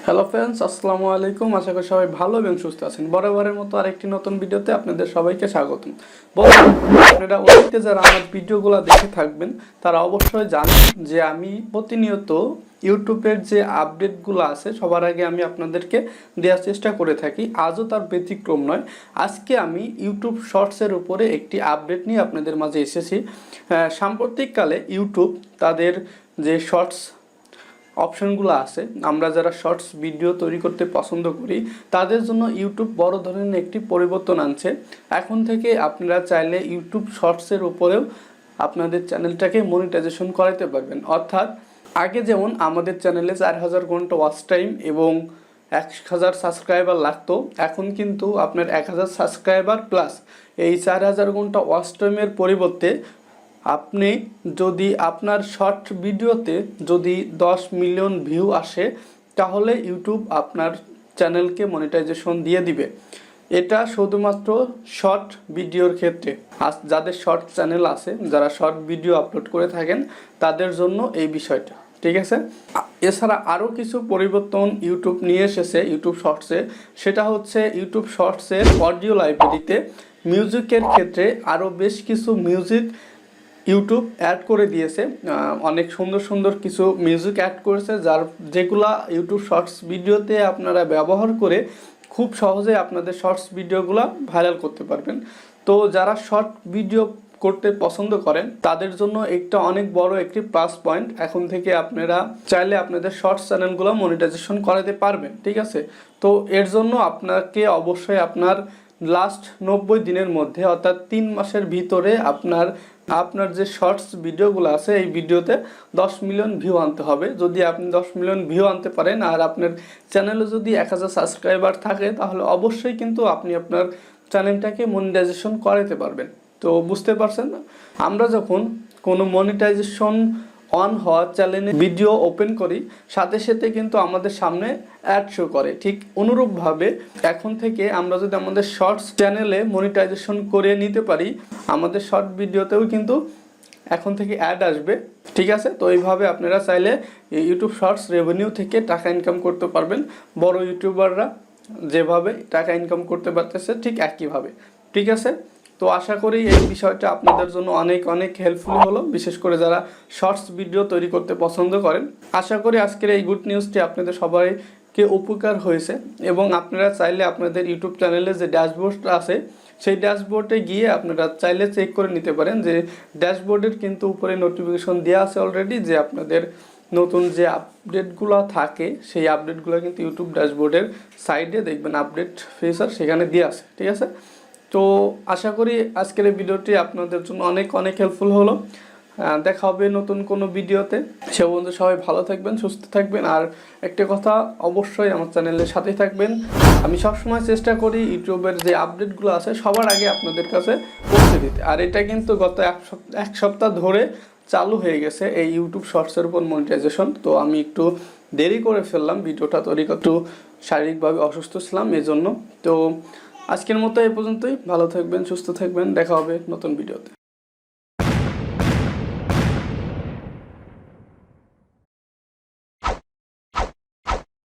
Hello friends, আসসালামু আলাইকুম। আশা করি সবাই ভালো এবং সুস্থ আছেন। বরাবরের মতো আরেকটি নতুন ভিডিওতে আপনাদের সবাইকে স্বাগতম। আপনারা অতীতে যারা আমার ভিডিওগুলো দেখে থাকবেন তারা অবশ্যই জানেন যে আমি প্রতিনিয়ত ইউটিউবের যে আপডেটগুলো আছে সবার আগে আমি আপনাদেরকে দেওয়ার চেষ্টা করে থাকি। আজও তার ব্যতিক্রম নয়। আজকে আমি ইউটিউব শর্টসের উপরে একটি আপডেট নিয়ে আপনাদের মাঝে এসেছি। সাম্প্রতিককালে ইউটিউব তাদের যে শর্টস অপশনগুলো আছে, আমরা যারা শর্টস ভিডিও তৈরি করতে পছন্দ করি তাদের জন্য ইউটিউব বড় ধরনের একটি পরিবর্তন আনছে। এখন থেকে আপনারা চাইলে ইউটিউব শর্টসের উপরেও আপনাদের চ্যানেলটাকে মনিটাইজেশন করাতে পারবেন। অর্থাৎ আগে যেমন আমাদের চ্যানেলে 4000 ঘন্টা ওয়াচ টাইম এবং 1000 সাবস্ক্রাইবার লাগতো, এখন কিন্তু আপনার 1000 সাবস্ক্রাইবার প্লাস এই 4000 ঘন্টা ওয়াচ টাইমের পরিবর্তে আপনি যদি আপনার শর্ট ভিডিওতে যদি 10 মিলিয়ন ভিউ আসে তাহলে ইউটিউব আপনার চ্যানেলকে মনিটাইজেশন দিয়ে দিবে। এটা শুধুমাত্র শর্ট ভিডিওর ক্ষেত্রে। যাদের শর্ট চ্যানেল আছে, যারা শর্ট ভিডিও আপলোড করে থাকেন তাদের জন্য এই বিষয়টা, ঠিক আছে। এছাড়া আরও কিছু পরিবর্তন ইউটিউব নিয়ে এসেছে ইউটিউব শর্টসে। সেটা হচ্ছে ইউটিউব শর্টসের অডিও লাইব্রেরিতে মিউজিকের ক্ষেত্রে আরও বেশ কিছু মিউজিক ইউটিউব অ্যাড করে দিয়েছে। অনেক সুন্দর সুন্দর কিছু মিউজিক অ্যাড করেছে যেগুলা ইউটিউব শর্টস ভিডিওতে আপনারা ব্যবহার করে খুব সহজে আপনাদের শর্টস ভিডিওগুলো ভাইরাল করতে পারবেন। তো যারা শর্ট ভিডিও করতে পছন্দ করেন তাদের জন্য একটা অনেক বড় একটি প্লাস পয়েন্ট। এখন থেকে আপনারা চাইলে আপনাদের শর্টস চ্যানেলগুলো মনিটাইজেশন করাতে পারবেন, ঠিক আছে। তো এর জন্য আপনাকে অবশ্যই আপনার লাস্ট 90 দিনের মধ্যে অর্থাৎ 3 মাসের ভিতরে আপনার যে শর্টস ভিডিওগুলো আছে এই ভিডিওতে 10 মিলিয়ন ভিউ আনতে হবে। যদি আপনি 10 মিলিয়ন ভিউ আনতে পারেন আর আপনার চ্যানেলে যদি 1000 সাবস্ক্রাইবার থাকে তাহলে অবশ্যই কিন্তু আপনি আপনার চ্যানেলটাকে মনিটাইজেশন করাতে পারবেন। তো বুঝতে পারছেন না, আমরা যখন কোনো মনিটাইজেশন অন হওয়া চ্যানেলে ভিডিও ওপেন করি সাথে সাথে কিন্তু আমাদের সামনে অ্যাড শো করে। ঠিক অনুরূপভাবে এখন থেকে আমরা যদি আমাদের শর্টস চ্যানেলে মনিটাইজেশন করে নিতে পারি আমাদের শর্ট ভিডিওতেও কিন্তু এখন থেকে অ্যাড আসবে, ঠিক আছে। তো এইভাবে আপনারা চাইলে ইউটিউব শর্টস রেভিনিউ থেকে টাকা ইনকাম করতে পারবেন। বড় ইউটিউবাররা যেভাবে টাকা ইনকাম করতে পারতেছে ঠিক একইভাবে, ঠিক আছে। তো আশা করি এই বিষয়টা আপনাদের জন্য অনেক অনেক হেল্পফুল হলো, বিশেষ করে যারা শর্টস ভিডিও তৈরি করতে পছন্দ করেন। আশা করি আজকের এই গুড নিউজটি আপনাদের সবাইকে উপকার হয়েছে এবং আপনারা চাইলে আপনাদের ইউটিউব চ্যানেলে যে ড্যাশবোর্ডটা আছে সেই ড্যাশবোর্ডে গিয়ে আপনারা চাইলে চেক করে নিতে পারেন যে ড্যাশবোর্ডের কিন্তু উপরে নোটিফিকেশন দেওয়া আছে অলরেডি যে আপনাদের নতুন যে আপডেটগুলো থাকে সেই আপডেটগুলো কিন্তু ইউটিউব ড্যাশবোর্ডের সাইডে দেখবেন আপডেট ফিচার সেখানে দেওয়া আছে, ঠিক আছে। তো আশা করি আজকের এই ভিডিওটি আপনাদের জন্য অনেক অনেক হেল্পফুল হলো। দেখা হবে নতুন কোনো ভিডিওতে। সে পর্যন্ত সবাই ভালো থাকবেন, সুস্থ থাকবেন। আর একটা কথা, অবশ্যই আমার চ্যানেলের সাথেই থাকবেন। আমি সবসময় চেষ্টা করি ইউটিউবের যে আপডেটগুলো আছে সবার আগে আপনাদের কাছে পৌঁছে দিতে। আর এটা কিন্তু গত এক সপ্তাহ ধরে চালু হয়ে গেছে এই ইউটিউব শর্টসের উপর মনিটাইজেশন। তো আমি একটু দেরি করে ফেললাম ভিডিওটা তৈরি করতে, একটু শারীরিকভাবে অসুস্থ ছিলাম এজন্য। তো আজকের মতো এই পর্যন্তই। ভালো থাকবেন, সুস্থ থাকবেন, দেখা হবে নতুন ভিডিওতে।